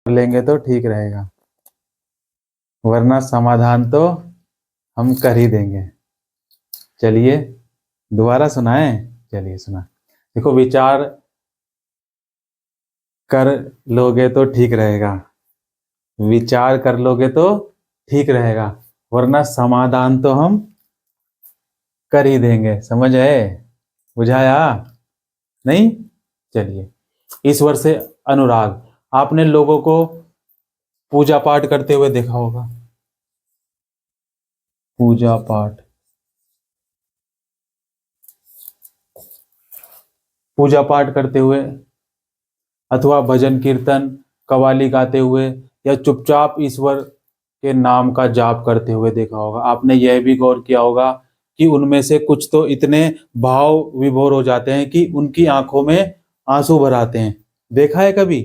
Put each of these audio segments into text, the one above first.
लेंगे तो ठीक रहेगा, वरना समाधान तो हम कर ही देंगे। चलिए दोबारा सुनाएं। चलिए सुना। देखो, विचार कर लोगे तो ठीक रहेगा, विचार कर लोगे तो ठीक रहेगा, वरना समाधान तो हम कर ही देंगे। समझ है? बुझाया नहीं? चलिए, ईश्वर से अनुराग। आपने लोगों को पूजा पाठ करते हुए देखा होगा। पूजा पाठ, पूजा पाठ करते हुए अथवा भजन कीर्तन कव्वाली गाते हुए या चुपचाप ईश्वर के नाम का जाप करते हुए देखा होगा। आपने यह भी गौर किया होगा कि उनमें से कुछ तो इतने भाव विभोर हो जाते हैं कि उनकी आंखों में आंसू भर आते हैं। देखा है कभी?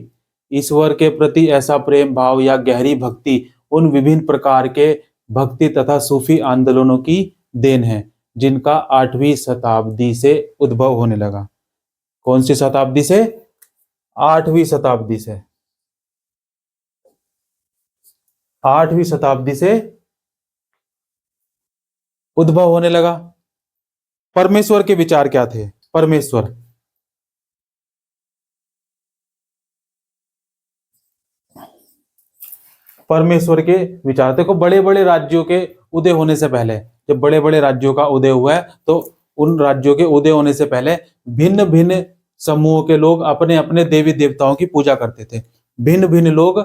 ईश्वर के प्रति ऐसा प्रेम भाव या गहरी भक्ति उन विभिन्न प्रकार के भक्ति तथा सूफी आंदोलनों की देन है, जिनका 8वीं शताब्दी से उद्भव होने लगा। कौन सी शताब्दी से? 8वीं शताब्दी से। 8वीं शताब्दी से उद्भव होने लगा। परमेश्वर के विचार क्या थे? परमेश्वर, परमेश्वर के विचार देखो, बड़े बड़े राज्यों के उदय होने से पहले, जब बड़े बड़े राज्यों का उदय हुआ है, तो उन राज्यों के उदय होने से पहले भिन्न भिन्न समूहों के लोग अपने अपने देवी देवताओं की पूजा करते थे। भिन्न भिन्न लोग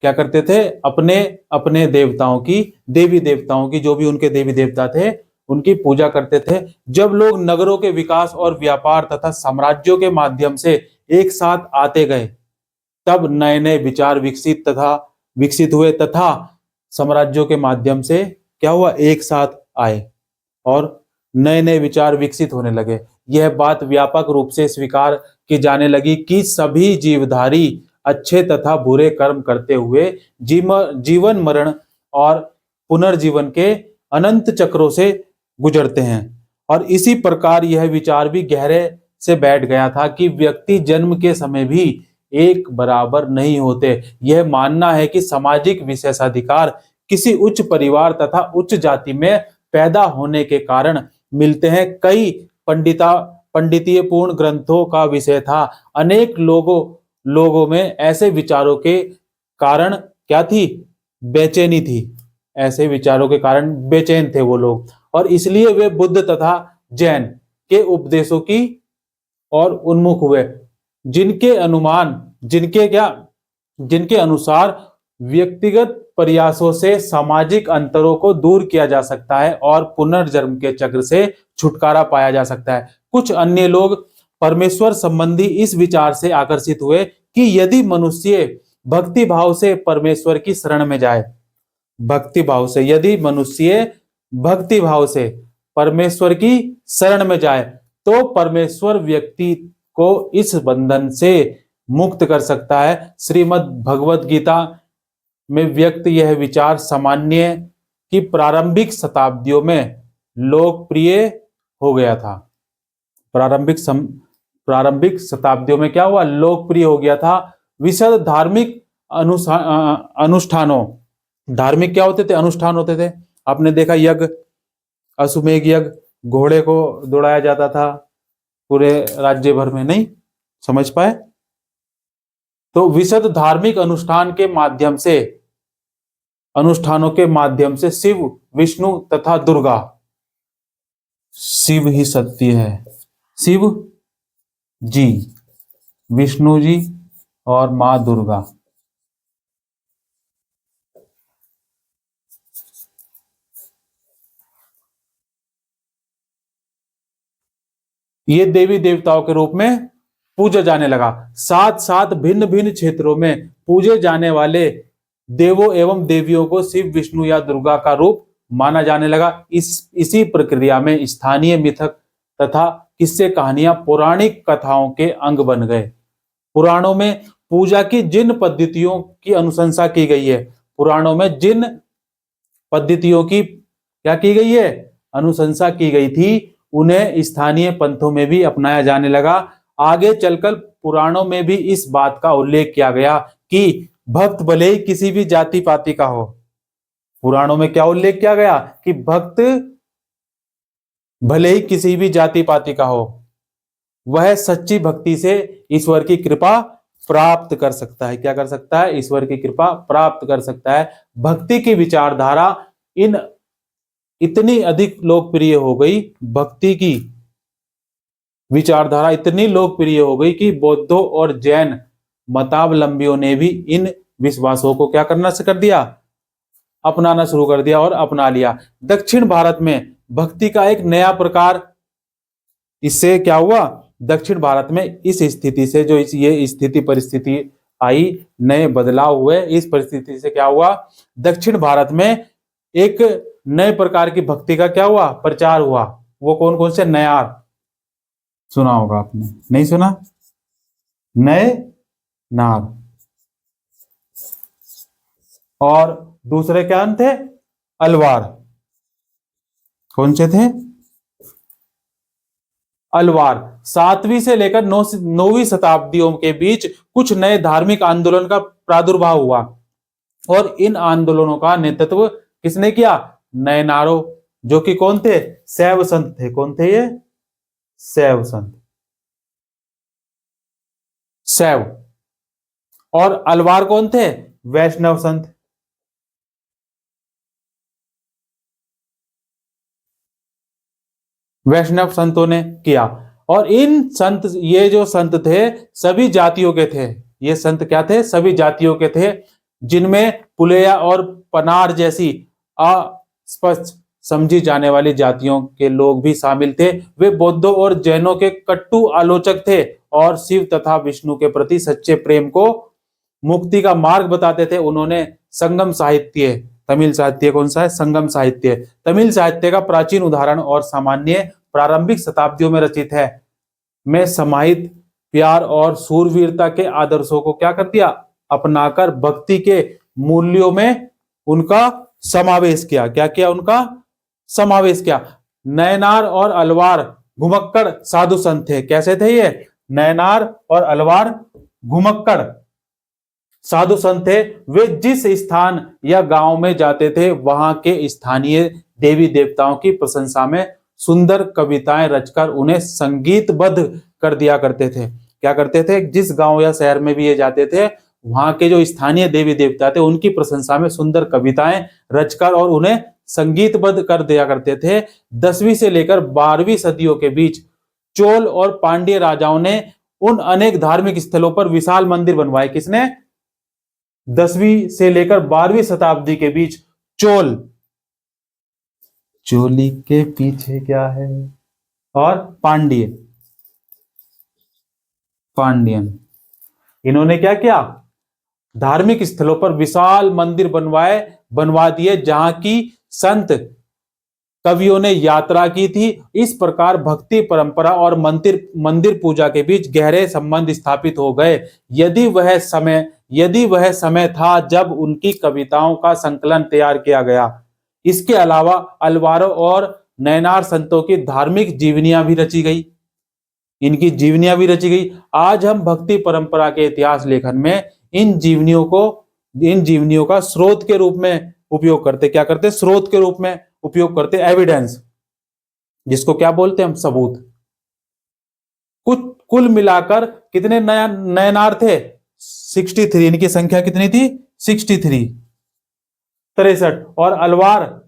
क्या करते थे? अपने अपने देवताओं की, देवी देवताओं की, जो भी उनके देवी देवता थे, उनकी पूजा करते थे। जब लोग नगरों के विकास और व्यापार तथा साम्राज्यों के माध्यम से एक साथ आते गए, तब नए नए विचार विकसित हुए तथा साम्राज्यों के माध्यम से क्या हुआ? एक साथ आए और नए नए विचार विकसित होने लगे। यह बात व्यापक रूप से स्वीकार की जाने लगी कि सभी जीवधारी अच्छे तथा बुरे कर्म करते हुए जीवन मरण और पुनर्जीवन के अनंत चक्रों से गुजरते हैं। और इसी प्रकार यह विचार भी गहरे से बैठ गया था कि व्यक्ति जन्म के समय भी एक बराबर नहीं होते। यह मानना है कि सामाजिक विशेषाधिकार किसी उच्च परिवार तथा उच्च जाति में पैदा होने के कारण मिलते हैं, कई पंडितीय पूर्ण ग्रंथों का विषय था। अनेक लोगों में ऐसे विचारों के कारण क्या थी? बेचैनी थी। ऐसे विचारों के कारण बेचैन थे वो लोग, और इसलिए वे बुद्ध तथा जैन के उपदेशों की ओर उन्मुख हुए, जिनके अनुसार व्यक्तिगत प्रयासों से सामाजिक अंतरों को दूर किया जा सकता है और पुनर्जन्म के चक्र से छुटकारा पाया जा सकता है। कुछ अन्य लोग परमेश्वर संबंधी इस विचार से आकर्षित हुए कि यदि मनुष्य भक्ति भाव से परमेश्वर की शरण में जाए, यदि मनुष्य भक्ति भाव से परमेश्वर की शरण में जाए, तो परमेश्वर व्यक्ति को इस बंधन से मुक्त कर सकता है। श्रीमद् भगवत गीता में व्यक्त यह विचार सामान्य की प्रारंभिक शताब्दियों में लोकप्रिय हो गया था। प्रारंभिक शताब्दियों में क्या हुआ? लोकप्रिय हो गया था। विशद धार्मिक अनुष्ठानों, धार्मिक क्या होते थे? अनुष्ठान होते थे। आपने देखा यज्ञ, अश्वमेध यज्ञ, घोड़े को दौड़ाया जाता था पूरे राज्य भर में, नहीं समझ पाए? तो विशद धार्मिक अनुष्ठानों के माध्यम से शिव, विष्णु तथा दुर्गा, शिव ही सत्य है, शिव जी, विष्णु जी और मां दुर्गा, ये देवी देवताओं के रूप में पूजा जाने लगा। साथ साथ भिन्न भिन्न क्षेत्रों में पूजे जाने वाले देवों एवं देवियों को शिव, विष्णु या दुर्गा का रूप माना जाने लगा। इसी प्रक्रिया में स्थानीय मिथक तथा किस्से कहानियां पौराणिक कथाओं के अंग बन गए। पुराणों में पूजा की जिन पद्धतियों की अनुशंसा की गई है, पुराणों में जिन पद्धतियों की क्या की गई है? अनुशंसा की गई थी, उन्हें स्थानीय पंथों में भी अपनाया जाने लगा। आगे चलकर पुराणों में भी इस बात का उल्लेख किया गया कि भक्त भले ही किसी भी जाति पाति का हो। पुराणों में क्या उल्लेख किया गया कि भक्त भले ही किसी भी जाति पाति का हो, वह सच्ची भक्ति से ईश्वर की कृपा प्राप्त कर सकता है। क्या कर सकता है? ईश्वर की कृपा प्राप्त कर सकता है। भक्ति की विचारधारा इतनी अधिक लोकप्रिय हो गई, भक्ति की विचारधारा इतनी लोकप्रिय हो गई कि बौद्धों और जैन मतावलंबियों ने भी इन विश्वासों को क्या करना से कर दिया? अपनाना शुरू कर दिया और अपना लिया। दक्षिण भारत में भक्ति का एक नया प्रकार, इससे क्या हुआ? दक्षिण भारत में इस स्थिति से जो ये स्थिति परिस्थिति आई, नए बदलाव हुए, इस परिस्थिति से क्या हुआ? दक्षिण भारत में एक नए प्रकार की भक्ति का क्या हुआ? प्रचार हुआ। वो कौन कौन से? नयार, सुना होगा आपने, नहीं सुना? नए नार, और दूसरे क्या थे? अलवार। कौन से थे? अलवार। 7वीं से लेकर 9वीं शताब्दियों के बीच कुछ नए धार्मिक आंदोलन का प्रादुर्भाव हुआ और इन आंदोलनों का नेतृत्व किसने किया? नयनारों, जो कि कौन थे? शैव संत थे। कौन थे ये? शैव संत, शैव। और अलवार कौन थे? वैष्णव संत। वैष्णव संतों ने किया। और इन संत, ये जो संत थे सभी जातियों के थे। ये संत क्या थे? सभी जातियों के थे, जिनमें पुलेया और पनार जैसी अस्पष्ट समझी जाने वाली जातियों के लोग भी शामिल थे। वे बौद्धों और जैनों के कट्टु आलोचक थे और शिव तथा विष्णु के प्रति सच्चे प्रेम को मुक्ति का मार्ग बताते थे। उन्होंने संगम साहित्य, तमिल साहित्य कौन सा है? संगम साहित्य, तमिल साहित्य का प्राचीन उदाहरण और सामान्य प्रारंभिक शताब्दियों में रचित है, में समाहित प्यार और सूरवीरता के आदर्शों को क्या कर दिया? अपनाकर भक्ति के मूल्यों में उनका समावेश किया। क्या किया? उनका समावेश किया। नयनार और अलवार घुमक्कड़ साधु संत थे। कैसे थे ये? नयनार और अलवार घुमक्कड़ साधु संत थे। वे जिस स्थान या गांव में जाते थे वहां के स्थानीय देवी देवताओं की प्रशंसा में सुंदर कविताएं रचकर उन्हें संगीतबद्ध कर दिया करते थे। क्या करते थे? जिस गांव या शहर में भी ये जाते थे, वहां के जो स्थानीय देवी देवता थे उनकी प्रशंसा में सुंदर कविताएं रचकर और उन्हें संगीतबद्ध कर दिया करते थे। 10वीं से लेकर 12वीं सदियों के बीच चोल और पांड्य राजाओं ने उन अनेक धार्मिक स्थलों पर विशाल मंदिर बनवाए। किसने? 10वीं से लेकर 12वीं शताब्दी के बीच चोल, चोली के पीछे क्या है, और पांड्य, पांड्यन, इन्होंने क्या किया? धार्मिक स्थलों पर विशाल मंदिर बनवा दिए जहां की संत कवियों ने यात्रा की थी। इस प्रकार भक्ति परंपरा और मंदिर पूजा के बीच गहरे संबंध स्थापित हो गए। यदि वह समय था जब उनकी कविताओं का संकलन तैयार किया गया। इसके अलावा अलवारों और नयनार संतों की धार्मिक जीवनियां भी रची गई। इनकी जीवनियां भी रची गई। आज हम भक्ति परंपरा के इतिहास लेखन में इन जीवनियों का स्रोत के रूप में उपयोग करते। क्या करते? स्रोत के रूप में उपयोग करते, एविडेंस, जिसको क्या बोलते हैं हम? सबूत। कुल मिलाकर कितने नयनार थे? 63। इनकी संख्या कितनी थी? 63, 63। और अलवार,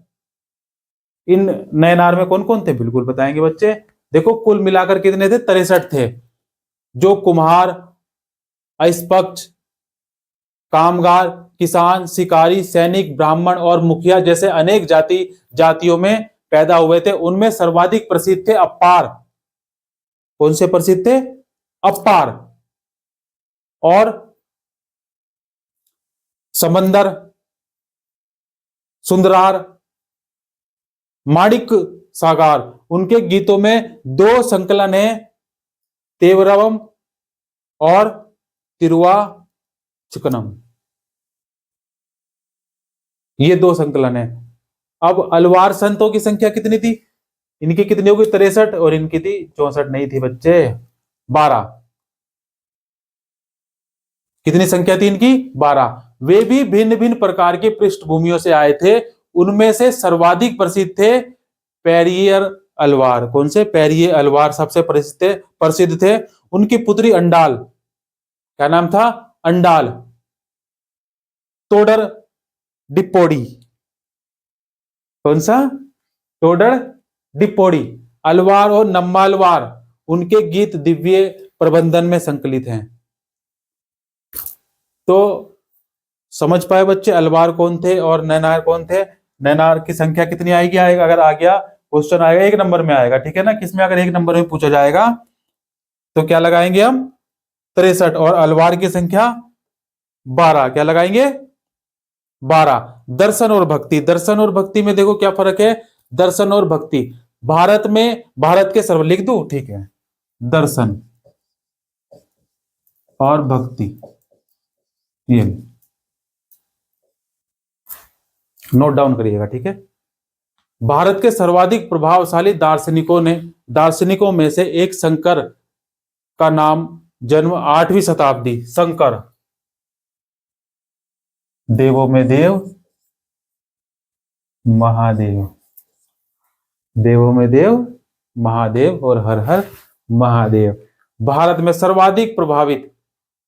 इन नयनार में कौन कौन थे? बिल्कुल बताएंगे बच्चे। देखो कुल मिलाकर कितने थे? 63 थे, जो कुम्हार, अस्पष्ट, कामगार, किसान, शिकारी, सैनिक, ब्राह्मण और मुखिया जैसे अनेक जातियों में पैदा हुए थे। उनमें सर्वाधिक प्रसिद्ध थे अप्पार। कौन से प्रसिद्ध थे? अप्पार। और समंदर, सुंदरार, माणिक सागर। उनके गीतों में 2 संकलन है, तेवरवम और तिरुवाचुकनम। ये 2 संकलन है। अब अलवार संतों की संख्या कितनी थी? इनकी कितनी होगी? 63, और इनकी थी 64, नहीं थी बच्चे, 12। कितनी संख्या थी इनकी? 12। वे भी भिन्न भिन्न प्रकार की पृष्ठभूमियों से आए थे। उनमें से सर्वाधिक प्रसिद्ध थे पेरियर अलवार। कौन से? पेरिये अलवार सबसे प्रसिद्ध थे। उनकी पुत्री अंडाल, क्या नाम था? अंडाल तोडर डिप्पोडी। कौन सा? टोडर डिप्पोडी। अलवार और नम्मालवार उनके गीत दिव्य प्रबंधन में संकलित हैं। तो समझ पाए बच्चे अलवार कौन थे और नैनार कौन थे? नैनार की संख्या कितनी आएगी? अगर आ गया क्वेश्चन आएगा 1 नंबर में आएगा, ठीक है ना। किसमें? अगर 1 नंबर में पूछा जाएगा तो क्या लगाएंगे हम? 63। और अलवार की संख्या 12। क्या लगाएंगे? 12। दर्शन और भक्ति। दर्शन और भक्ति में देखो क्या फर्क है। दर्शन और भक्ति, भारत में, भारत के सर्व लिख दूं, ठीक है। दर्शन और भक्ति, ये नोट डाउन करिएगा, ठीक है। भारत के सर्वाधिक प्रभावशाली दार्शनिकों में से एक शंकर का नाम, जन्म 8वीं शताब्दी। शंकर, देवों में देव, महादेव, देवों में देव, महादेव और हर हर महादेव। भारत में सर्वाधिक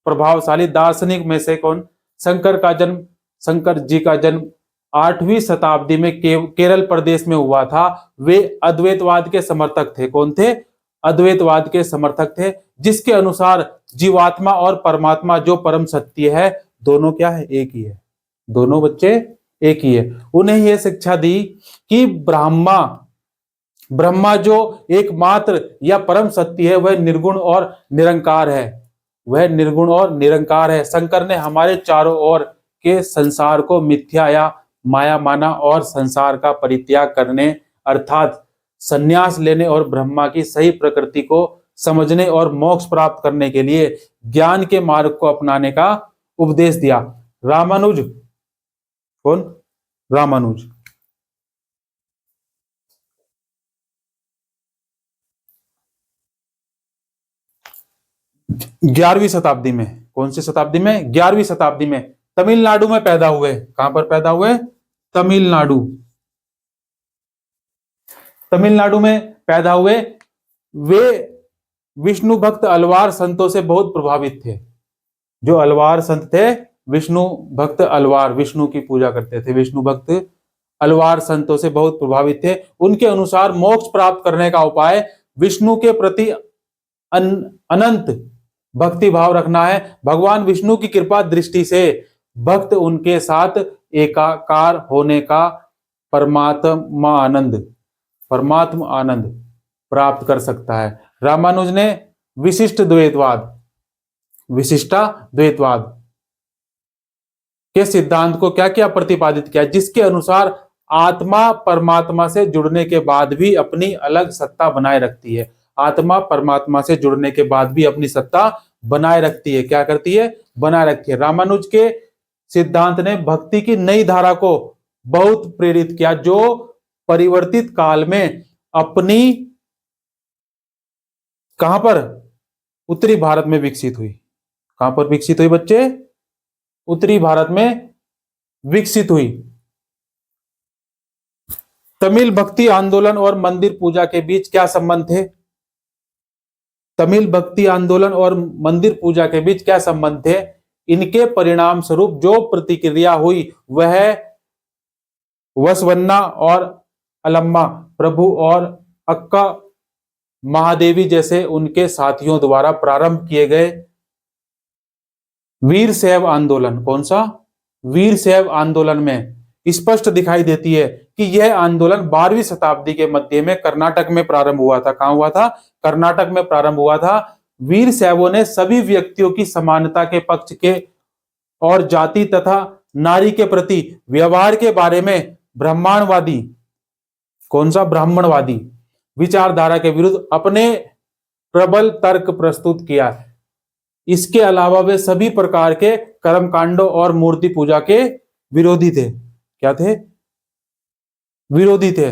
प्रभावशाली दार्शनिक में से कौन? शंकर जी का जन्म 8वीं शताब्दी में केरल प्रदेश में हुआ था। वे अद्वैतवाद के समर्थक थे। कौन थे? अद्वैतवाद के समर्थक थे, जिसके अनुसार जीवात्मा और परमात्मा जो परम सत्य है, दोनों क्या है? एक ही है। दोनों बच्चे एक ही है। उन्हें यह शिक्षा दी कि ब्रह्मा जो एकमात्र या परम सत्य है, वह निर्गुण और निरंकार है। वह निर्गुण और निरंकार है। शंकर ने हमारे चारों ओर के संसार को मिथ्या या माया माना और संसार का परित्याग करने अर्थात संन्यास लेने और ब्रह्मा की सही प्रकृति को समझने और मोक्ष प्राप्त करने के लिए ज्ञान के मार्ग को अपनाने का उपदेश दिया। रामानुज, कौन? रामानुज 11वीं शताब्दी में, कौन सी शताब्दी में? 11वीं शताब्दी में तमिलनाडु में पैदा हुए। कहां पर पैदा हुए? तमिलनाडु। तमिलनाडु में पैदा हुए। वे विष्णु भक्त अलवार संतों से बहुत प्रभावित थे। जो अलवार संत थे, विष्णु भक्त अलवार, विष्णु की पूजा करते थे, विष्णु भक्त अलवार संतों से बहुत प्रभावित थे। उनके अनुसार मोक्ष प्राप्त करने का उपाय विष्णु के प्रति अनंत भक्ति भाव रखना है। भगवान विष्णु की कृपा दृष्टि से भक्त उनके साथ एकाकार होने का परमात्मा आनंद प्राप्त कर सकता है। रामानुज ने विशिष्टाद्वैतवाद के सिद्धांत को क्या किया? प्रतिपादित किया, जिसके अनुसार आत्मा परमात्मा से जुड़ने के बाद भी अपनी अलग सत्ता बनाए रखती है। आत्मा परमात्मा से जुड़ने के बाद भी अपनी सत्ता बनाए रखती है। क्या करती है? बनाए रखती है। रामानुज के सिद्धांत ने भक्ति की नई धारा को बहुत प्रेरित किया, जो परिवर्तित काल में अपनी कहां पर? उत्तरी भारत में विकसित हुई। कहां पर विकसित हुई बच्चे? उत्तरी भारत में विकसित हुई। तमिल भक्ति आंदोलन और मंदिर पूजा के बीच क्या संबंध थे? तमिल भक्ति आंदोलन और मंदिर पूजा के बीच क्या संबंध थे? इनके परिणाम स्वरूप जो प्रतिक्रिया हुई वह वसवन्ना और अलम्मा प्रभु और अक्का महादेवी जैसे उनके साथियों द्वारा प्रारंभ किए गए वीर शैव आंदोलन, कौन सा? वीर शैव आंदोलन में स्पष्ट दिखाई देती है कि यह आंदोलन 12वीं शताब्दी के मध्य में कर्नाटक में प्रारंभ हुआ था। कहां हुआ था? कर्नाटक में प्रारंभ हुआ था। वीर शैवों ने सभी व्यक्तियों की समानता के पक्ष के और जाति तथा नारी के प्रति व्यवहार के बारे में ब्राह्मणवादी, कौन सा? ब्राह्मणवादी विचारधारा के विरुद्ध अपने प्रबल तर्क प्रस्तुत किया। इसके अलावा वे सभी प्रकार के कर्मकांडों और मूर्ति पूजा के विरोधी थे। क्या थे? विरोधी थे।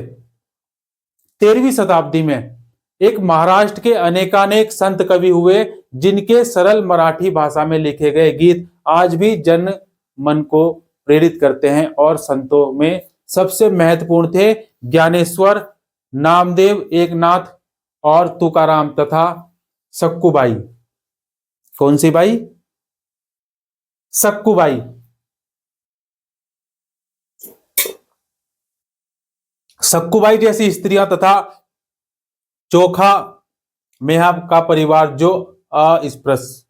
13वीं शताब्दी में एक महाराष्ट्र के अनेकानेक संत कवि हुए, जिनके सरल मराठी भाषा में लिखे गए गीत आज भी जन मन को प्रेरित करते हैं और संतों में सबसे महत्वपूर्ण थे ज्ञानेश्वर, नामदेव, एकनाथ और तुकाराम तथा सक्कुबाई। कौन सी बाई? सक्कुबाई। सक्कुबाई जैसी स्त्रियां तथा चोखा मेहब का परिवार जो अस्पृश्य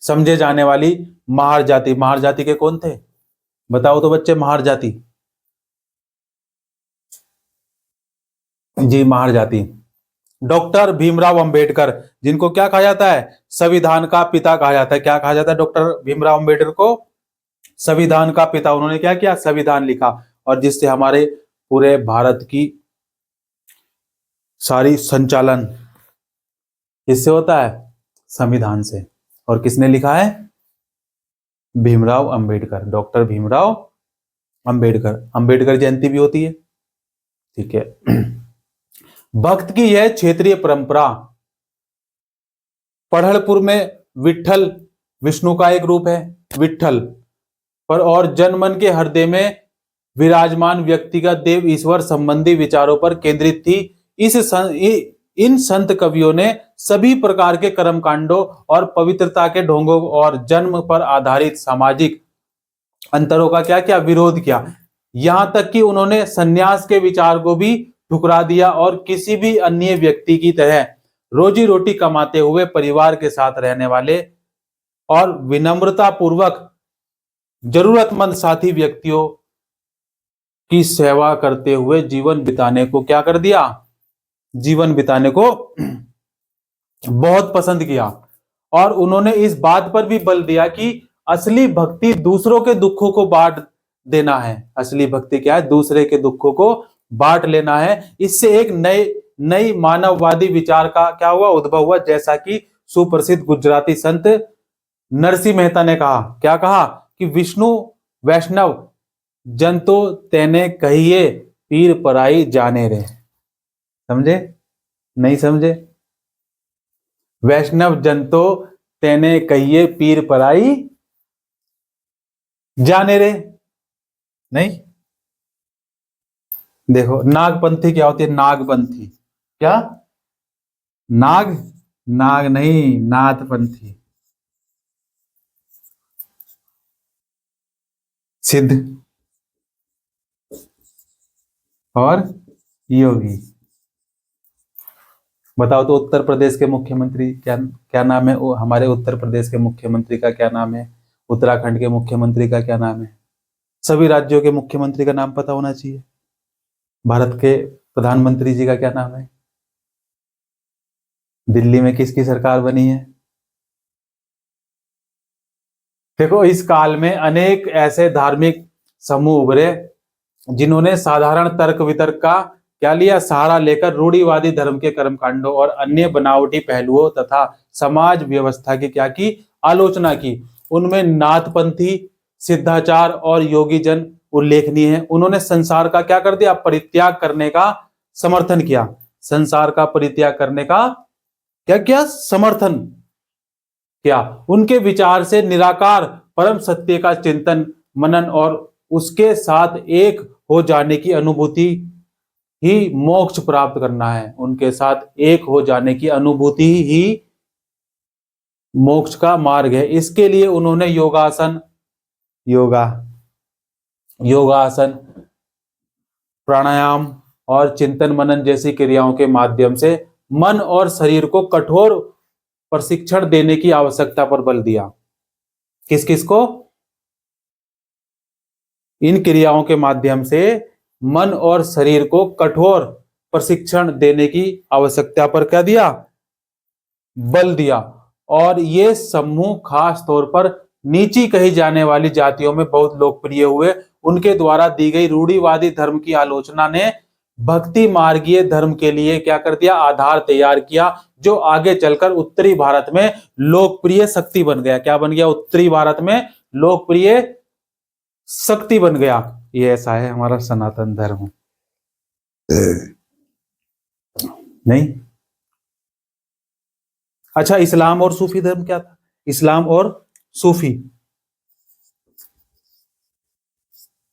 समझे जाने वाली महार जाति। महार जाति के कौन थे? बताओ तो बच्चे। महार जाति, जी महार जाति। डॉक्टर भीमराव अंबेडकर, जिनको क्या कहा जाता है? संविधान का पिता कहा जाता है। क्या कहा जाता है डॉक्टर भीमराव अंबेडकर को? संविधान का पिता। उन्होंने क्या किया? संविधान लिखा, और जिससे हमारे पूरे भारत की सारी संचालन किससे होता है? संविधान से। और किसने लिखा है? भीमराव अंबेडकर, डॉक्टर भीमराव अंबेडकर। अंबेडकर जयंती भी होती है, ठीक है। भक्त की यह क्षेत्रीय परंपरा पढ़लपुर में विठल, विष्णु का एक रूप है विठल, पर और जनमन के हृदय में विराजमान व्यक्तिगत देव ईश्वर संबंधी विचारों पर केंद्रित थी। इन संत कवियों ने सभी प्रकार के कर्मकांडों और पवित्रता के ढोंगों और जन्म पर आधारित सामाजिक अंतरों का क्या किया? विरोध किया। यहां तक कि उन्होंने सन्यास के विचार को भी ठुकरा दिया और किसी भी अन्य व्यक्ति की तरह रोजी रोटी कमाते हुए परिवार के साथ रहने वाले और विनम्रता पूर्वक जरूरतमंद साथी व्यक्तियों की सेवा करते हुए जीवन बिताने को क्या कर दिया? जीवन बिताने को बहुत पसंद किया। और उन्होंने इस बात पर भी बल दिया कि असली भक्ति दूसरों के दुखों को बांट देना है। असली भक्ति क्या है? दूसरे के दुखों को बांट लेना है। इससे एक नई मानववादी विचार का क्या हुआ? उद्भव हुआ। जैसा कि सुप्रसिद्ध गुजराती संत नरसिंह मेहता ने कहा। क्या कहा? कि विष्णु वैष्णव जन तो तेने कहिए, पीर पराई जाने रे। समझे? नहीं समझे? वैष्णव जन तो तेने कहिए, पीर पराई जाने रे। नहीं? देखो, नागपंथी क्या होती है? नागपंथी क्या? नाग, नाग नहीं, नाथपंथी। सिद्ध और योगी। बताओ तो उत्तर प्रदेश के मुख्यमंत्री क्या क्या नाम है? हमारे उत्तर प्रदेश के मुख्यमंत्री का क्या नाम है? उत्तराखंड के मुख्यमंत्री का क्या नाम है? सभी राज्यों के मुख्यमंत्री का नाम पता होना चाहिए। भारत के प्रधानमंत्री जी का क्या नाम है? दिल्ली में किसकी सरकार बनी है? देखो, इस काल में अनेक ऐसे धार्मिक समूह उभरे जिन्होंने साधारण तर्क वितर्क का क्या लिया? सहारा लेकर रूढ़िवादी धर्म के कर्मकांडों और अन्य बनावटी पहलुओं तथा समाज व्यवस्था की क्या की? आलोचना की। उनमें नाथपंथी, सिद्धाचार और योगी जन उल्लेखनीय है। उन्होंने संसार का क्या कर दिया? परित्याग करने का समर्थन किया। संसार का परित्याग करने का क्या किया? समर्थन किया। उनके विचार से निराकार परम सत्य का चिंतन मनन और उसके साथ एक हो जाने की अनुभूति ही मोक्ष प्राप्त करना है। उनके साथ एक हो जाने की अनुभूति ही मोक्ष का मार्ग है। इसके लिए उन्होंने योगासन, प्राणायाम और चिंतन मनन जैसी क्रियाओं के माध्यम से मन और शरीर को कठोर प्रशिक्षण देने की आवश्यकता पर बल दिया। किस किस को? इन क्रियाओं के माध्यम से मन और शरीर को कठोर प्रशिक्षण देने की आवश्यकता पर क्या दिया? बल दिया। और ये समूह खास तौर पर नीची कही जाने वाली जातियों में बहुत लोकप्रिय हुए। उनके द्वारा दी गई रूढ़िवादी धर्म की आलोचना ने भक्ति मार्गीय धर्म के लिए क्या कर दिया? आधार तैयार किया, जो आगे चलकर उत्तरी भारत में लोकप्रिय शक्ति बन गया। क्या बन गया? उत्तरी भारत में लोकप्रिय शक्ति बन गया। ये ऐसा है हमारा सनातन धर्म। नहीं? अच्छा, इस्लाम और सूफी धर्म क्या था? इस्लाम और सूफी,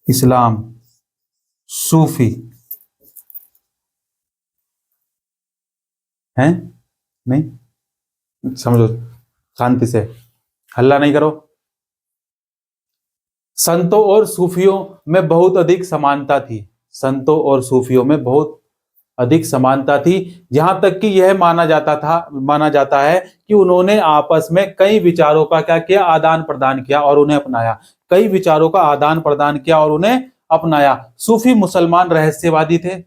इस्लाम, सूफी हैं? नहीं समझो, शांति से, हल्ला नहीं करो। संतों और सूफियों में बहुत अधिक समानता थी। संतों और सूफियों में बहुत अधिक समानता थी, यहां तक कि यह माना जाता है कि उन्होंने आपस में कई विचारों का क्या किया, आदान प्रदान किया और उन्हें अपनाया। कई विचारों का आदान प्रदान किया और उन्हें अपनाया। सूफी मुसलमान रहस्यवादी थे।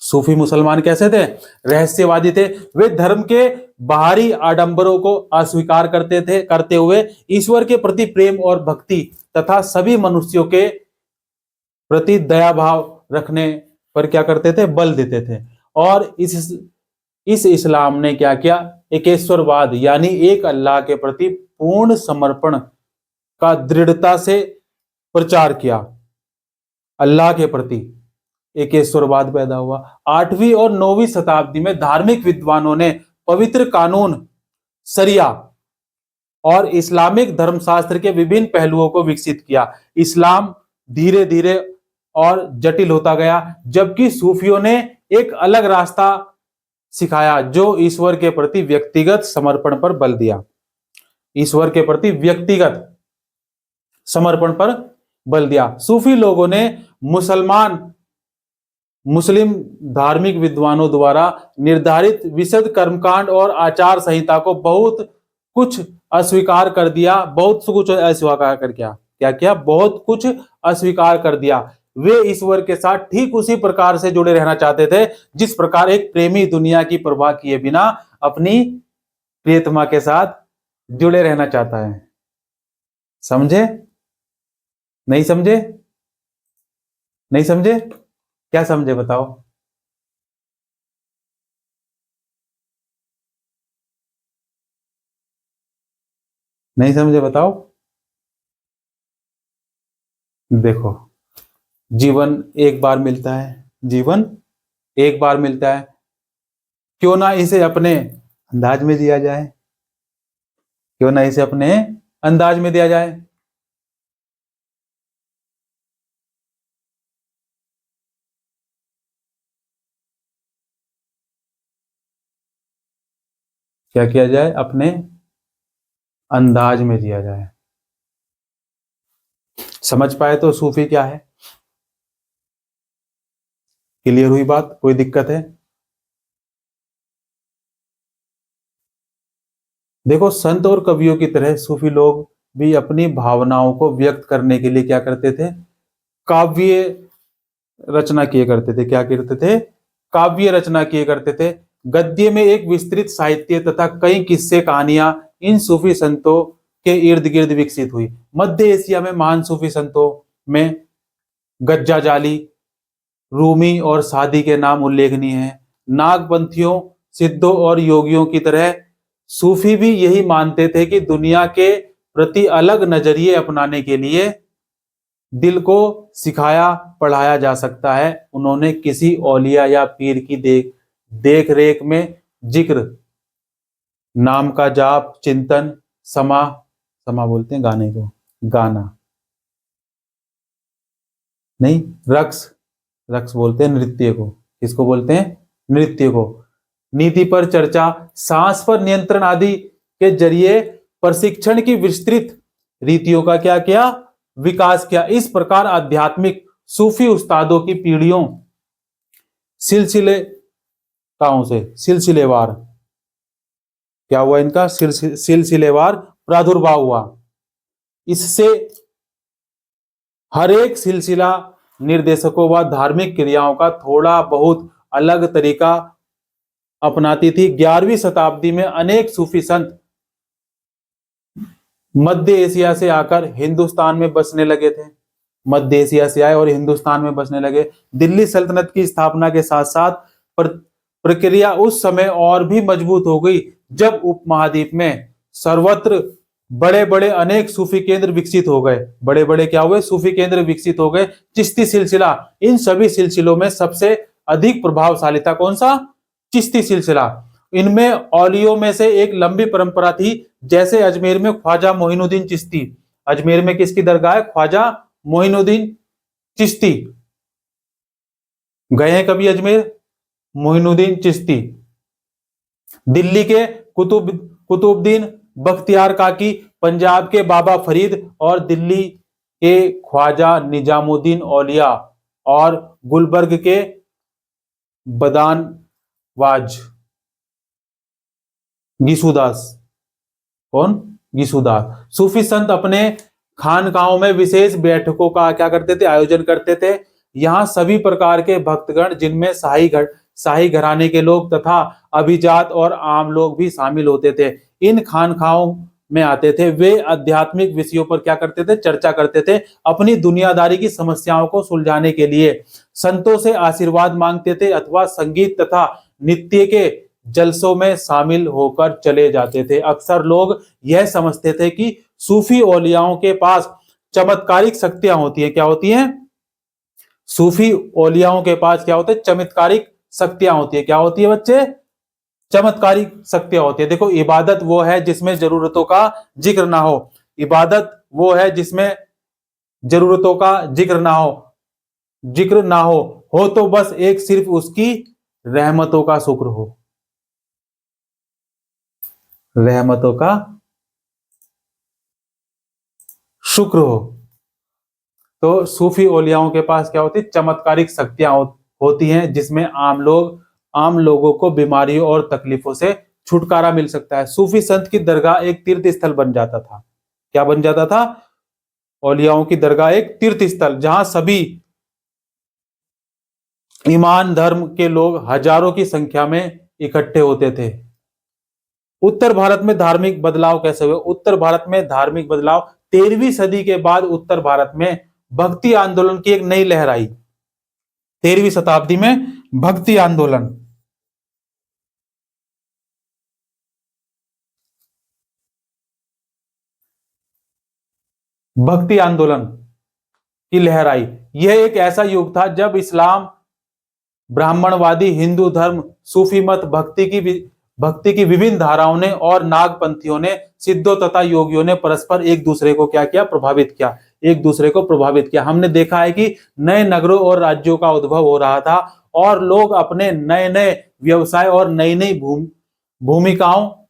सूफी मुसलमान कैसे थे? रहस्यवादी थे। वे धर्म के बाहरी आडंबरों को अस्वीकार करते हुए ईश्वर के प्रति प्रेम और भक्ति तथा सभी मनुष्यों के प्रति दया भाव रखने पर क्या करते थे, बल देते थे। और इस इस्लाम ने क्या किया, एकेश्वरवाद यानी एक अल्लाह के प्रति पूर्ण समर्पण का दृढ़ता से प्रचार किया। अल्लाह के प्रति एकेश्वरवाद पैदा हुआ। 8वीं और 9वीं शताब्दी में धार्मिक विद्वानों ने पवित्र कानून, शरिया और इस्लामिक धर्मशास्त्र के विभिन्न पहलुओं को विकसित किया। इस्लाम धीरे धीरे और जटिल होता गया, जबकि सूफियों ने एक अलग रास्ता सिखाया जो ईश्वर के प्रति व्यक्तिगत समर्पण पर बल दिया। ईश्वर के प्रति व्यक्तिगत समर्पण पर बल दिया। सूफी लोगों ने मुस्लिम धार्मिक विद्वानों द्वारा निर्धारित विशुद्ध कर्मकांड और आचार संहिता को बहुत कुछ अस्वीकार कर दिया। बहुत कुछ अस्वीकार कर क्या किया? बहुत कुछ अस्वीकार कर दिया। वे ईश्वर के साथ ठीक उसी प्रकार से जुड़े रहना चाहते थे जिस प्रकार एक प्रेमी दुनिया की परवाह किए बिना अपनी प्रियतमा के साथ जुड़े रहना चाहता है। समझे? नहीं समझे? नहीं समझे? क्या समझे बताओ? नहीं समझे बताओ? देखो, जीवन एक बार मिलता है, जीवन एक बार मिलता है, क्यों ना इसे अपने अंदाज में दिया जाए, क्यों ना इसे अपने अंदाज में दिया जाए। क्या किया जाए? अपने अंदाज में दिया जाए। समझ पाए तो सूफी क्या है? क्लियर हुई बात? कोई दिक्कत है? देखो, संत और कवियों की तरह सूफी लोग भी अपनी भावनाओं को व्यक्त करने के लिए क्या करते थे? काव्य रचना किए करते थे। क्या करते थे? काव्य रचना किए करते थे। गद्य में एक विस्तृत साहित्य तथा कई किस्से कहानियां इन सूफी संतों के इर्द गिर्द विकसित हुई। मध्य एशिया में महान सूफी संतों में गज्जाजाली, रूमी और सादी के नाम उल्लेखनीय हैं। नागपंथियों, सिद्धों और योगियों की तरह सूफी भी यही मानते थे कि दुनिया के प्रति अलग नजरिए अपनाने के लिए दिल को सिखाया पढ़ाया जा सकता है। उन्होंने किसी औलिया या पीर की देख रेख में जिक्र, नाम का जाप, चिंतन, समा बोलते हैं गाने को, गाना नहीं, रक्स बोलते हैं नृत्य को। किसको बोलते हैं? नृत्य को। नीति पर चर्चा, सांस पर नियंत्रण आदि के जरिए प्रशिक्षण की विस्तृत रीतियों का क्या किया? विकास किया। इस प्रकार आध्यात्मिक सूफी उस्तादों की पीढ़ियों सिलसिलेवार क्या हुआ? इनका सिलसिलेवार प्रादुर्भाव हुआ। इससे हर एक सिलसिला निर्देशकों व धार्मिक क्रियाओं का थोड़ा बहुत अलग तरीका अपनाती थी। 11वीं शताब्दी में अनेक सूफी संत मध्य एशिया से आकर हिंदुस्तान में बसने लगे थे। मध्य एशिया से आए और हिंदुस्तान में बसने लगे। दिल्ली सल्तनत की स्थापना के साथ साथ प्रक्रिया उस समय और भी मजबूत हो गई जब उपमहाद्वीप में सर्वत्र बड़े बड़े अनेक सूफी केंद्र विकसित हो गए। बड़े बड़े क्या हुए? सूफी केंद्र विकसित हो गए। चिश्ती सिलसिला, इन सभी सिलसिलों में सबसे अधिक प्रभावशाली था कौन सा? चिश्ती सिलसिला। इनमें औलियों में से एक लंबी परंपरा थी। जैसे अजमेर में ख्वाजा मोइनुद्दीन चिश्ती, अजमेर में किसकी दरगाह है? ख्वाजा मोइनुद्दीन चिश्ती। गए हैं कभी अजमेर? मोइनुद्दीन चिश्ती। दिल्ली के कुतुबुद्दीन बख्तियार काकी, पंजाब के बाबा फरीद और दिल्ली के ख्वाजा निजामुद्दीन औलिया और गुलबर्ग के बदानवाज गीसुदास। कौन? गीसुदास। सूफी संत अपने खानकाहों में विशेष बैठकों का क्या करते थे? आयोजन करते थे। यहाँ सभी प्रकार के भक्तगण, जिनमें शाही घराने के लोग तथा अभिजात और आम लोग भी शामिल होते थे, इन खानकाहों में आते थे। वे आध्यात्मिक विषयों पर क्या करते थे? चर्चा करते थे। अपनी दुनियादारी की समस्याओं को सुलझाने के लिए संतों से आशीर्वाद मांगते थे अथवा संगीत तथा नृत्य के जलसों में शामिल होकर चले जाते थे। अक्सर लोग यह समझते थे कि सूफी औलियाओं के पास चमत्कारिक शक्तियां होती हैं। क्या होती हैं? सूफी औलियाओं के पास क्या होते हैं? चमत्कारिक शक्तियां होती है। क्या होती है बच्चे? चमत्कारिक शक्तियां होती है। देखो, इबादत वो है जिसमें जरूरतों का जिक्र ना हो। इबादत वो है जिसमें जरूरतों का जिक्र ना हो तो बस एक सिर्फ उसकी रहमतों का शुक्र हो। रहमतों का शुक्र हो। तो सूफी औलियाओं के पास क्या होती है? चमत्कारिक शक्तियां होती हैं, जिसमें आम लोगों को बीमारियों और तकलीफों से छुटकारा मिल सकता है। सूफी संत की दरगाह एक तीर्थ स्थल बन जाता था। क्या बन जाता था? औलियाओं की दरगाह एक तीर्थ स्थल, जहां सभी ईमान धर्म के लोग हजारों की संख्या में इकट्ठे होते थे। उत्तर भारत में धार्मिक बदलाव कैसे हुए? उत्तर भारत में धार्मिक बदलाव 13वीं सदी के बाद उत्तर भारत में भक्ति आंदोलन की एक नई लहर आई। 13वीं शताब्दी में भक्ति आंदोलन, भक्ति आंदोलन की लहर आई। यह एक ऐसा युग था जब इस्लाम, ब्राह्मणवादी, हिंदू धर्म, सूफी मत, भक्ति की विभिन्न धाराओं ने और नागपंथियों ने, सिद्धों तथा योगियों ने परस्पर एक दूसरे को क्या किया? प्रभावित किया। एक दूसरे को प्रभावित किया। हमने देखा है कि नए नगरों और राज्यों का उद्भव हो रहा था और लोग अपने नए नए व्यवसाय और नई नई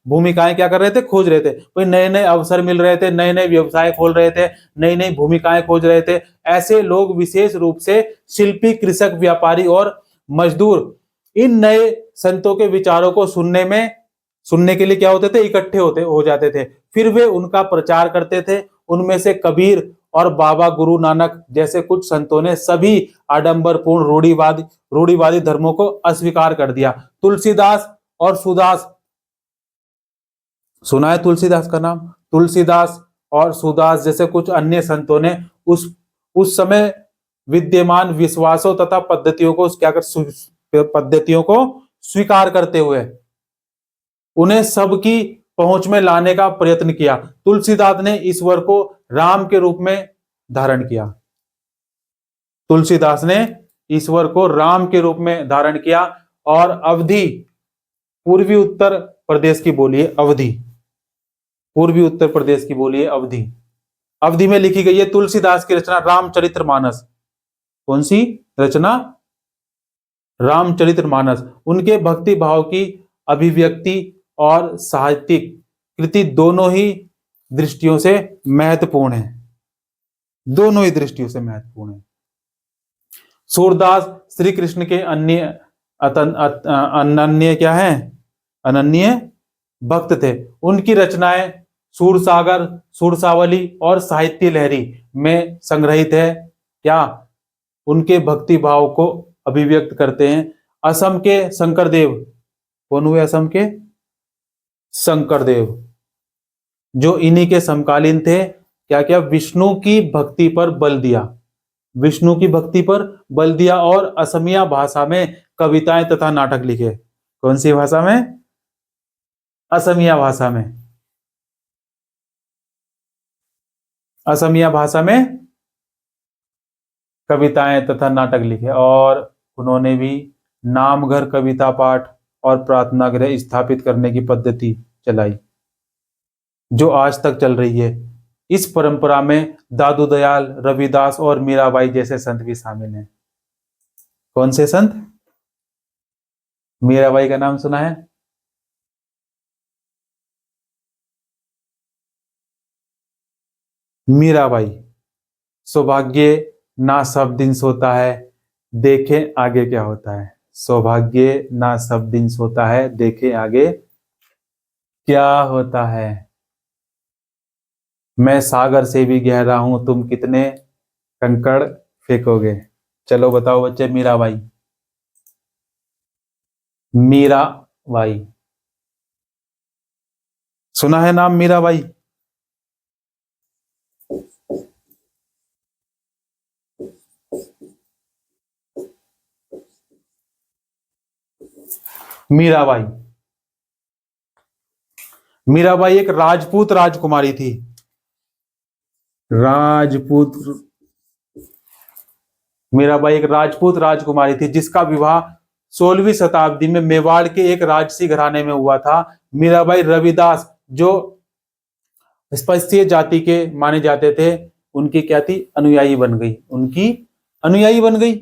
भूमिकाएं क्या कर रहे थे? खोज रहे थे। कोई नए नए अवसर मिल रहे थे, नए नए व्यवसाय खोल रहे थे, नई नई भूमिकाएं खोज रहे थे। ऐसे लोग विशेष रूप से शिल्पी, कृषक, व्यापारी और मजदूर इन नए संतों के विचारों को सुनने के लिए क्या होते थे? इकट्ठे हो जाते थे। फिर वे उनका प्रचार करते थे। उनमें से कबीर और बाबा गुरु नानक जैसे कुछ संतों ने सभी आडंबरपूर्ण रूढ़िवादी धर्मों को अस्वीकार कर दिया। तुलसीदास और सुदास, सुना है तुलसीदास का नाम? तुलसीदास और सुदास जैसे कुछ अन्य संतों ने उस समय विद्यमान विश्वासों तथा पद्धतियों को स्वीकार करते हुए उन्हें सबकी पहुंच में लाने का प्रयत्न किया। तुलसीदास ने ईश्वर को राम के रूप में धारण किया। तुलसीदास ने ईश्वर को राम के रूप में धारण किया और अवधि, पूर्वी उत्तर प्रदेश की बोली है अवधि। पूर्वी उत्तर प्रदेश की बोली है अवधि। अवधि में लिखी गई है तुलसीदास की रचना रामचरितमानस। कौन सी रचना? रामचरितमानस। उनके भक्ति भाव की अभिव्यक्ति और साहित्यिक कृति दोनों ही दृष्टियों से महत्वपूर्ण है। दोनों ही दृष्टियों से महत्वपूर्ण है। सूरदास श्री कृष्ण के अनन्य क्या है? अनन्य भक्त थे। उनकी रचनाएं सूरसागर, सूरसावली और साहित्य लहरी में संग्रहित है। क्या? उनके भक्ति भाव को अभिव्यक्त करते हैं। असम के शंकरदेव, कौन हुए असम के? शंकरदेव, जो इन्हीं के समकालीन थे। क्या क्या? विष्णु की भक्ति पर बल दिया, विष्णु की भक्ति पर बल दिया और असमिया भाषा में कविताएं तथा नाटक लिखे। कौन सी भाषा में? असमिया भाषा में। असमिया भाषा में कविताएं तथा नाटक लिखे और उन्होंने भी नामघर, कविता पाठ और प्रार्थना गृह स्थापित करने की पद्धति चलाई, जो आज तक चल रही है। इस परंपरा में दादू दयाल, रविदास और मीराबाई जैसे संत भी शामिल हैं। कौन से संत? मीराबाई का नाम सुना है? मीराबाई, सौभाग्य ना सब दिन सोता है, देखें आगे क्या होता है। सौभाग्य ना सब दिन सोता है, देखें आगे क्या होता है। मैं सागर से भी गहरा हूं, तुम कितने कंकड़ फेंकोगे। चलो बताओ बच्चे, मीराबाई। मीराबाई, सुना है नाम मीराबाई? मीराबाई, मीराबाई एक राजपूत राजकुमारी थी। राजपूत, मीराबाई एक राजपूत राजकुमारी थी जिसका विवाह 16वीं शताब्दी में मेवाड़ के एक राजसी घराने में हुआ था। मीराबाई रविदास, जो स्पस्तीय जाति के माने जाते थे, उनकी क्या थी? अनुयायी बन गई। उनकी अनुयायी बन गई।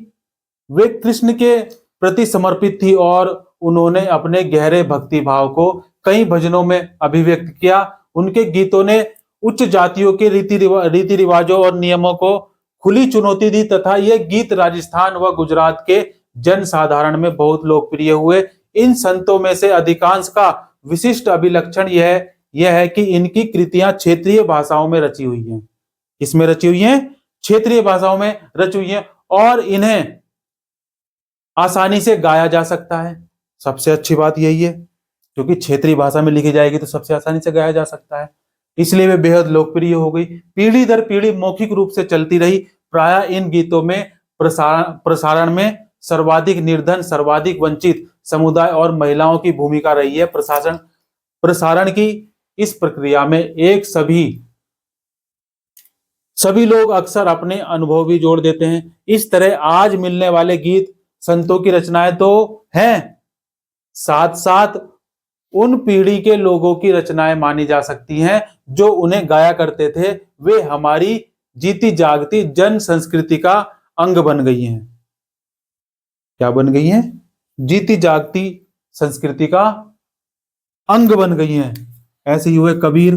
वे कृष्ण के प्रति समर्पित थी और उन्होंने अपने गहरे भक्ति भाव को कई भजनों में अभिव्यक्त किया। उनके गीतों ने उच्च जातियों के रीति रिवाजों और नियमों को खुली चुनौती दी तथा ये गीत राजस्थान व गुजरात के जन साधारण में बहुत लोकप्रिय हुए। इन संतों में से अधिकांश का विशिष्ट अभिलक्षण यह है कि इनकी कृतियां क्षेत्रीय भाषाओं में रची हुई हैं। किसमें रची हुई हैं? क्षेत्रीय भाषाओं में रची हुई हैं और इन्हें आसानी से गाया जा सकता है। सबसे अच्छी बात यही है, क्योंकि क्षेत्रीय भाषा में लिखी जाएगी तो सबसे आसानी से गाया जा सकता है, इसलिए वे बेहद लोकप्रिय हो गई। पीढ़ी दर पीढ़ी मौखिक रूप से चलती रही। प्रायः इन गीतों में प्रसारण में सर्वाधिक निर्धन, सर्वाधिक वंचित समुदाय और महिलाओं की भूमिका रही है। प्रसारण की इस प्रक्रिया में एक सभी लोग अक्सर अपने अनुभव भी जोड़ देते हैं। इस तरह आज मिलने वाले गीत संतों की रचनाएं तो हैं, साथ साथ उन पीढ़ी के लोगों की रचनाएं मानी जा सकती हैं जो उन्हें गाया करते थे। वे हमारी जीती जागती जन संस्कृति का अंग बन गई हैं। क्या बन गई हैं? जीती जागती संस्कृति का अंग बन गई हैं। ऐसे ही हुए कबीर।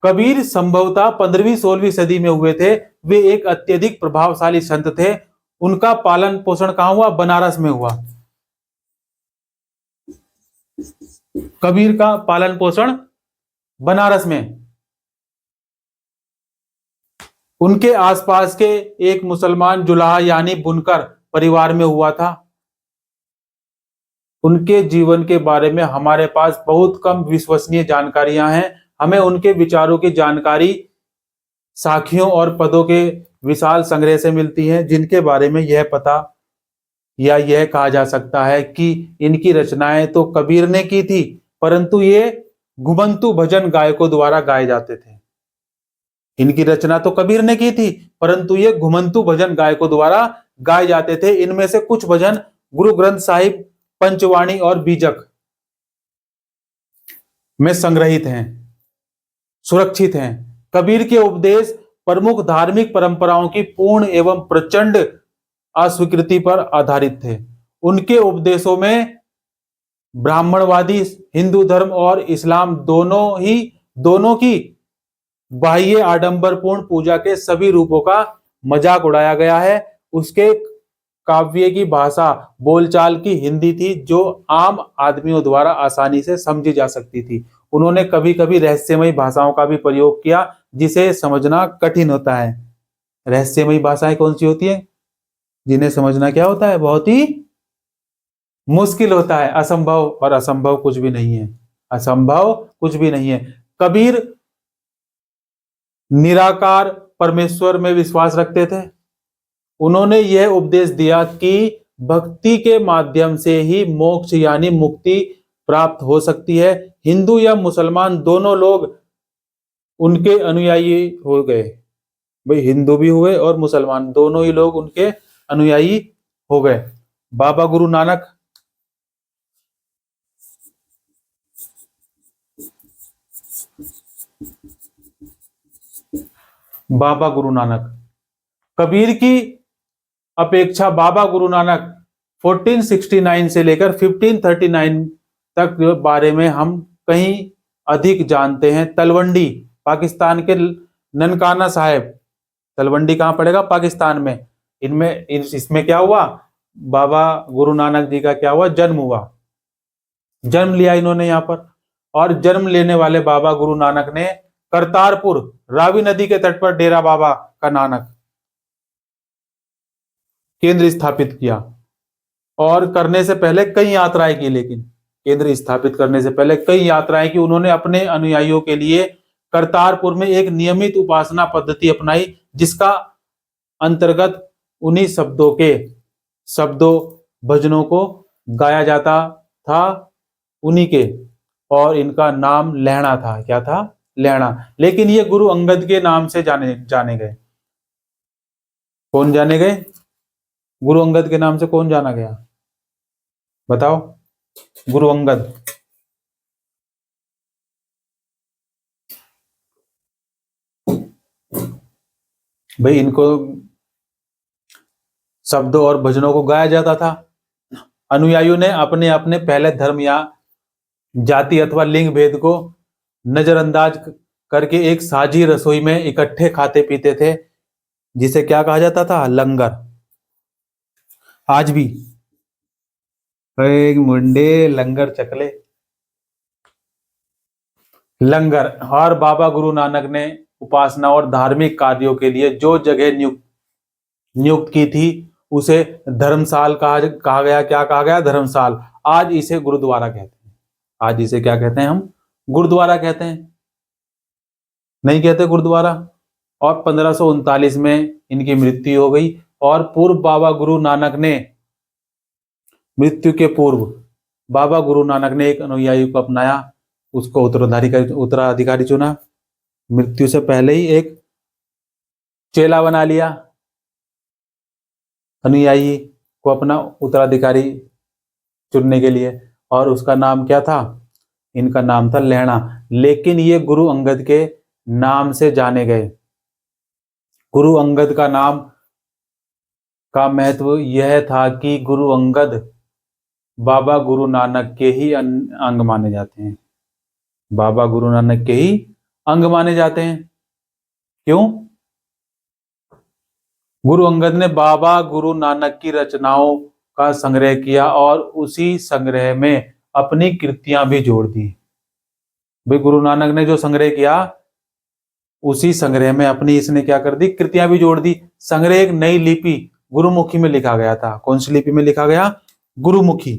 कबीर संभवतः 15वीं-16वीं सदी में हुए थे। वे एक अत्यधिक प्रभावशाली संत थे। उनका पालन पोषण कहां हुआ? बनारस में हुआ। कबीर का पालन पोषण बनारस में। उनके आसपास के एक मुसलमान जुलाहा यानी बुनकर परिवार में हुआ था। उनके जीवन के बारे में हमारे पास बहुत कम विश्वसनीय जानकारियां हैं। हमें उनके विचारों की जानकारी साखियों और पदों के विशाल संग्रह से मिलती है, जिनके बारे में यह पता या यह कहा जा सकता है कि इनकी रचनाएं तो कबीर ने की थी, परंतु ये घुमंतु भजन गायकों द्वारा गाए जाते थे। इनकी रचना तो कबीर ने की थी, परंतु ये घुमंतु भजन गायकों द्वारा गाए जाते थे। इनमें से कुछ भजन गुरु ग्रंथ साहिब, पंचवाणी और बीजक में संग्रहित हैं, सुरक्षित हैं। कबीर के उपदेश प्रमुख धार्मिक परंपराओं की पूर्ण एवं प्रचंड अस्वीकृति पर आधारित थे। उनके उपदेशों में ब्राह्मणवादी, हिंदू धर्म और इस्लाम दोनों की बाह्य आडंबरपूर्ण पूजा के सभी रूपों का मजाक उड़ाया गया है। उसके काव्य की भाषा बोलचाल की हिंदी थी, जो आम आदमियों द्वारा आसानी से समझी जा सकती थी। उन्होंने कभी कभी रहस्यमयी भाषाओं का भी प्रयोग किया, जिसे समझना कठिन होता है। रहस्यमयी भाषाएं कौन सी होती है? जिन्हें समझना क्या होता है? बहुत ही मुश्किल होता है। असंभव, और असंभव कुछ भी नहीं है। असंभव कुछ भी नहीं है। कबीर निराकार परमेश्वर में विश्वास रखते थे। उन्होंने यह उपदेश दिया कि भक्ति के माध्यम से ही मोक्ष यानी मुक्ति प्राप्त हो सकती है। हिंदू या मुसलमान दोनों लोग उनके अनुयायी हो गए। भाई, हिंदू भी हुए और मुसलमान, दोनों ही लोग उनके अनुयायी हो गए। बाबा गुरु नानक बाबा गुरु नानक। कबीर की अपेक्षा बाबा गुरु नानक 1469 से लेकर 1539 तक के बारे में हम कहीं अधिक जानते हैं। तलवंडी पाकिस्तान के ननकाना साहेब, तलवंडी कहाँ पड़ेगा? पाकिस्तान में। इसमें क्या हुआ? बाबा गुरु नानक जी का क्या हुआ? जन्म हुआ, जन्म लिया इन्होंने यहाँ पर। और जन्म लेने वाले बाबा गुरु नानक ने करतारपुर, रावी नदी के तट पर डेरा बाबा का नानक केंद्र स्थापित किया। और करने से पहले कई यात्राएं की, लेकिन केंद्र स्थापित करने से पहले कई यात्राएं की उन्होंने अपने अनुयायियों के लिए। करतारपुर में एक नियमित उपासना पद्धति अपनाई, जिसका अंतर्गत उन्हीं शब्दों भजनों को गाया जाता था, उन्हीं के। और इनका नाम लहणा था। क्या था? लहणा। लेकिन ये गुरु अंगद के नाम से जाने गए। कौन जाने गए? गुरु अंगद के नाम से कौन जाना गया? बताओ। गुरु अंगद। भाई, इनको शब्दों और भजनों को गाया जाता था। अनुयायियों ने अपने अपने पहले धर्म या जाति अथवा लिंग भेद को नजरअंदाज करके एक साझी रसोई में इकट्ठे खाते पीते थे, जिसे क्या कहा जाता था? लंगर। आज भी एक मुंडे लंगर चकले, लंगर। और बाबा गुरु नानक ने उपासना और धार्मिक कार्यों के लिए जो जगह नियुक्त की थी उसे धर्मशाल कहा गया। क्या कहा गया? धर्मशाल। आज इसे गुरुद्वारा कहते हैं। आज इसे क्या कहते हैं? हम गुरुद्वारा कहते हैं, नहीं कहते गुरुद्वारा। और 1539 में इनकी मृत्यु हो गई। और पूर्व बाबा गुरु नानक ने, मृत्यु के पूर्व बाबा गुरु नानक ने एक अनुयायी को अपनाया, उसको उत्तराधिकारी चुना। मृत्यु से पहले ही एक चेला बना लिया, अनुयायी को अपना उत्तराधिकारी चुनने के लिए। और उसका नाम क्या था? इनका नाम था लहणा। लेकिन ये गुरु अंगद के नाम से जाने गए। गुरु अंगद का नाम का महत्व यह था कि गुरु अंगद बाबा गुरु नानक के ही अंग माने जाते हैं। बाबा गुरु नानक के ही अंग माने जाते हैं। क्यों? गुरु अंगद ने बाबा गुरु नानक की रचनाओं का संग्रह किया और उसी संग्रह में अपनी कृतियां भी जोड़ दी। भाई, गुरु नानक ने जो संग्रह किया उसी संग्रह में अपनी इसने क्या कर दी? कृतियां भी जोड़ दी। संग्रह एक नई लिपि गुरुमुखी में लिखा गया था। कौन सी लिपि में लिखा गया? गुरुमुखी।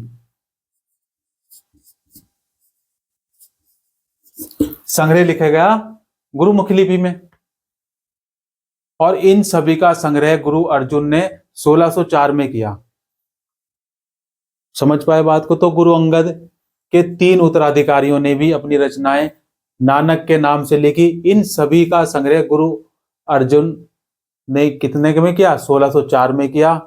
संग्रह लिखा गया गुरुमुखी लिपि में। और इन सभी का संग्रह गुरु अर्जुन ने 1604 में किया। समझ पाए बात को? तो गुरु अंगद के 3 उत्तराधिकारियों ने भी अपनी रचनाएं नानक के नाम से लिखी। इन सभी का संग्रह गुरु अर्जुन ने कितने में किया? 1604 में किया।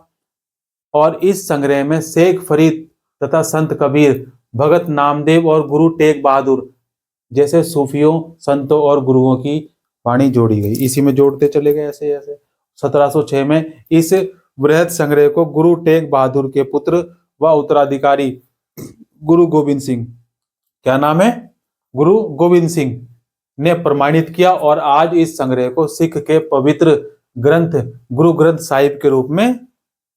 और इस संग्रह में शेख फरीद तथा संत कबीर, भगत नामदेव और गुरु टेक बहादुर जैसे सूफियों, संतों और गुरुओं की वाणी जोड़ी गई। इसी में जोड़ते चले गए ऐसे ऐसे। 1706 में इस बृहद संग्रह को गुरु टेक बहादुर के पुत्र व उत्तराधिकारी गुरु गोविंद सिंह, क्या नाम है? गुरु गोविंद सिंह ने प्रमाणित किया। और आज इस संग्रह को सिख के पवित्र ग्रंथ गुरु ग्रंथ साहिब के रूप में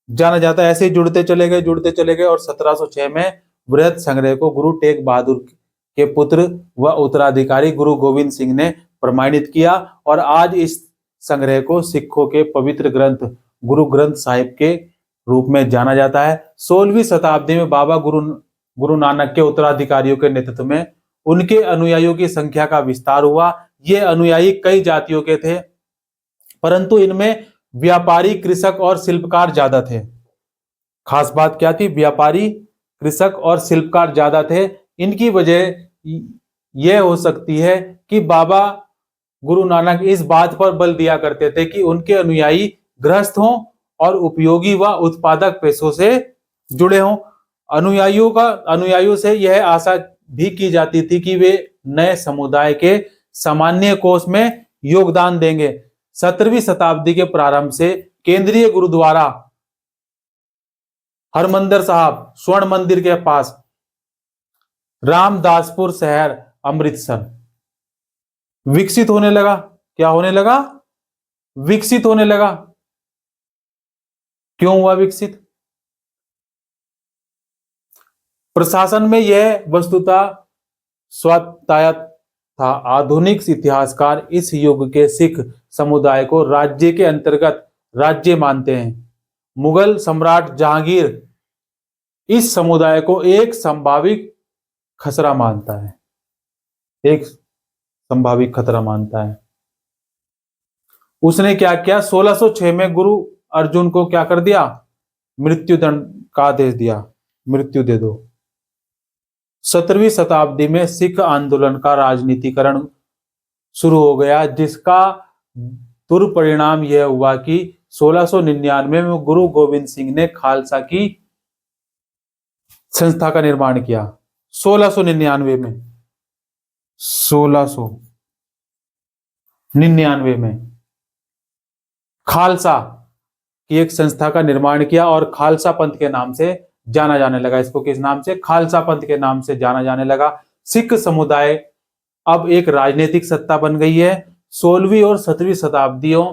जाना जाता है। ऐसे ही जुड़ते चले गए। और 1706 में बृहद संग्रह को गुरु टेक बहादुर के पुत्र व उत्तराधिकारी गुरु गोविंद सिंह ने प्रमाणित किया। और आज इस संग्रह को सिखों के पवित्र ग्रंथ गुरु ग्रंथ साहिब के रूप में जाना जाता है। 16वीं शताब्दी में बाबा गुरु नानक के उत्तराधिकारियों के नेतृत्व में उनके अनुयायियों की संख्या का विस्तार हुआ। ये अनुयायी कई जातियों के थे, परंतु इनमें व्यापारी, कृषक और शिल्पकार ज्यादा थे। खास बात क्या थी? व्यापारी, कृषक और शिल्पकार ज्यादा थे। इनकी वजह यह हो सकती है कि बाबा गुरु नानक इस बात पर बल दिया करते थे कि उनके अनुयायी गृहस्थ हों और उपयोगी व उत्पादक पेशों से जुड़े हों। अनुयायियों से यह आशा भी की जाती थी कि वे नए समुदाय के सामान्य कोष में योगदान देंगे। 17वीं शताब्दी के प्रारंभ से केंद्रीय गुरुद्वारा हरमंदिर साहब स्वर्ण मंदिर के पास रामदासपुर शहर अमृतसर विकसित होने लगा। क्या होने लगा? विकसित होने लगा। क्यों हुआ विकसित? प्रशासन में यह वस्तुतः स्वायत्त था। आधुनिक इतिहासकार इस युग के सिख समुदाय को राज्य के अंतर्गत राज्य मानते हैं। मुगल सम्राट जहांगीर इस समुदाय को एक संभावित खतरा मानता है। एक संभावित खतरा मानता है। उसने क्या किया? 1606 में गुरु अर्जुन को क्या कर दिया? मृत्युदंड का आदेश दिया, मृत्यु दे दो। 17वीं शताब्दी में सिख आंदोलन का राजनीतिकरण शुरू हो गया, जिसका दुष्परिणाम यह हुआ कि 1699 में गुरु गोविंद सिंह ने खालसा की संस्था का निर्माण किया। 1699 में 1699 में खालसा की एक संस्था का निर्माण किया और खालसा पंथ के नाम से जाना जाने लगा। इसको किस नाम से? खालसा पंथ के नाम से जाना जाने लगा। सिख समुदाय अब एक राजनीतिक सत्ता बन गई है। 16वीं और 17वीं शताब्दियों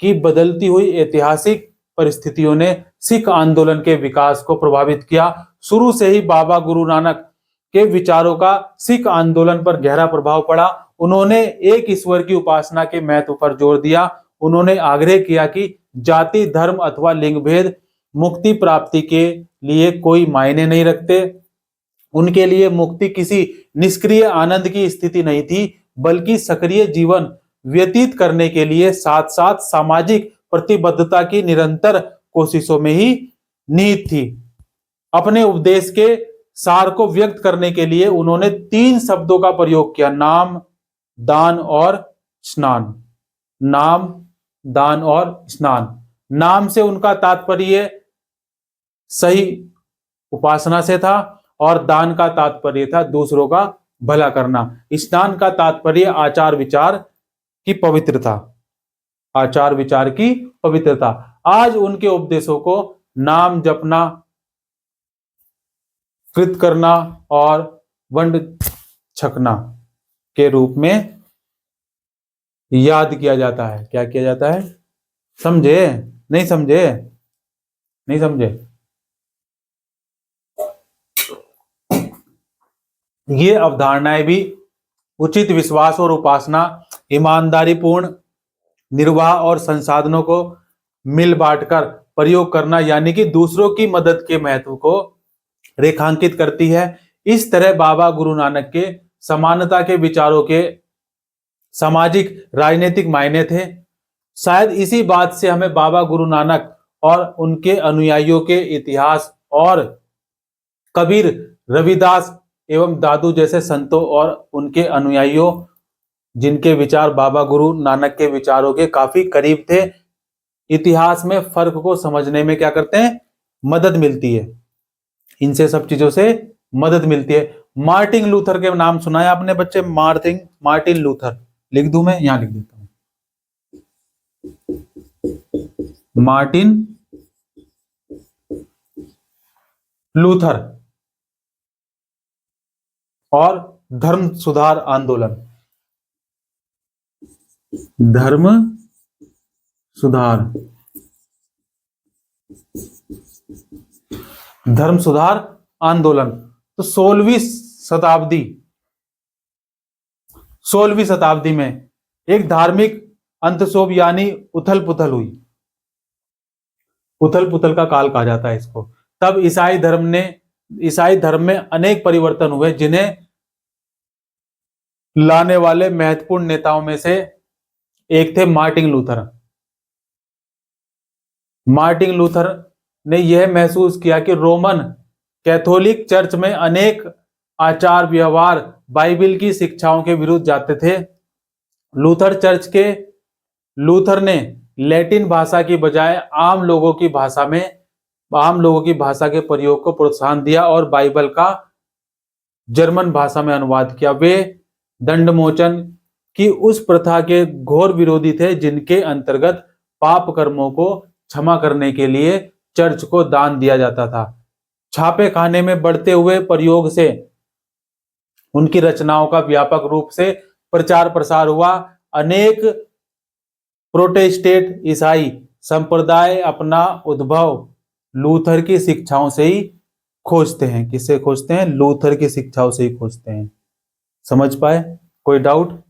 की बदलती हुई ऐतिहासिक परिस्थितियों ने सिख आंदोलन के विकास को प्रभावित किया। शुरू से ही बाबा गुरु नानक के विचारों का सिख आंदोलन पर गहरा प्रभाव पड़ा। उन्होंने एक ईश्वर की उपासना के महत्व पर जोर दिया। उन्होंने आग्रह किया कि जाति, धर्म अथवा लिंग भेद मुक्ति प्राप्ति के लिए कोई मायने नहीं रखते। उनके लिए मुक्ति किसी निष्क्रिय आनंद की स्थिति नहीं थी, बल्कि सक्रिय जीवन व्यतीत करने के लिए साथ साथ सामाजिक प्रतिबद्धता की निरंतर कोशिशों में ही निहित थी। अपने उपदेश के सार को व्यक्त करने के लिए उन्होंने 3 शब्दों का प्रयोग किया: नाम, दान और स्नान। नाम, दान और स्नान। नाम से उनका तात्पर्य सही उपासना से था और दान का तात्पर्य था दूसरों का भला करना। स्नान का तात्पर्य आचार विचार की पवित्रता, आचार विचार की पवित्रता। आज उनके उपदेशों को नाम जपना, कृत करना और वंड छकना के रूप में याद किया जाता है। क्या किया जाता है? समझे? नहीं समझे? नहीं समझे? ये अवधारणाएं भी उचित विश्वास और उपासना, ईमानदारी पूर्ण निर्वाह और संसाधनों को मिल बांटकर प्रयोग करना, यानी कि दूसरों की मदद के महत्व को रेखांकित करती है। इस तरह बाबा गुरु नानक के समानता के विचारों के सामाजिक राजनीतिक मायने थे। शायद इसी बात से हमें बाबा गुरु नानक और उनके अनुयायियों के इतिहास और कबीर, रविदास एवं दादू जैसे संतों और उनके अनुयायियों, जिनके विचार बाबा गुरु नानक के विचारों के काफी करीब थे, इतिहास में फर्क को समझने में क्या करते हैं? मदद मिलती है। इनसे सब चीजों से मदद मिलती है। मार्टिन लूथर के नाम सुना है आपने बच्चे? Martin Luther. लिख दूं मैं? यहां लिख देता हूं, मार्टिन लूथर और धर्म सुधार आंदोलन। धर्म सुधार आंदोलन। तो 16वीं शताब्दी में एक धार्मिक अंतशोभ यानी उथल पुथल हुई। उथल पुथल का काल कहा जाता है इसको। तब ईसाई धर्म में अनेक परिवर्तन हुए, जिन्हें लाने वाले महत्वपूर्ण नेताओं में से एक थे मार्टिन लूथर। मार्टिन लूथर ने यह महसूस किया कि रोमन कैथोलिक चर्च में अनेक आचार व्यवहार बाइबल की शिक्षाओं के विरुद्ध जाते थे। लूथर ने लैटिन भाषा की बजाय आम लोगों की भाषा के प्रयोग को प्रोत्साहन दिया और बाइबल का जर्मन भाषा में अनुवाद किया। वे दंडमोचन, कि उस प्रथा के घोर विरोधी थे जिनके अंतर्गत पाप कर्मों को क्षमा करने के लिए चर्च को दान दिया जाता था। छापे खाने में बढ़ते हुए प्रयोग से उनकी रचनाओं का व्यापक रूप से प्रचार प्रसार हुआ। अनेक प्रोटेस्टेंट ईसाई संप्रदाय अपना उद्भव लूथर की शिक्षाओं से ही खोजते हैं। किससे खोजते हैं? लूथर की शिक्षाओं से ही खोजते हैं। समझ पाए? कोई डाउट?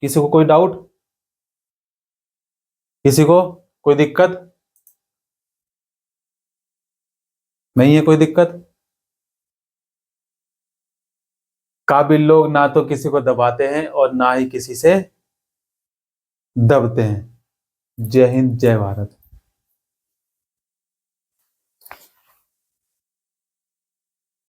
किसी को कोई डाउट? किसी को कोई दिक्कत? नहीं है कोई दिक्कत? काबिल लोग ना तो किसी को दबाते हैं और ना ही किसी से दबते हैं। जय हिंद, जय भारत।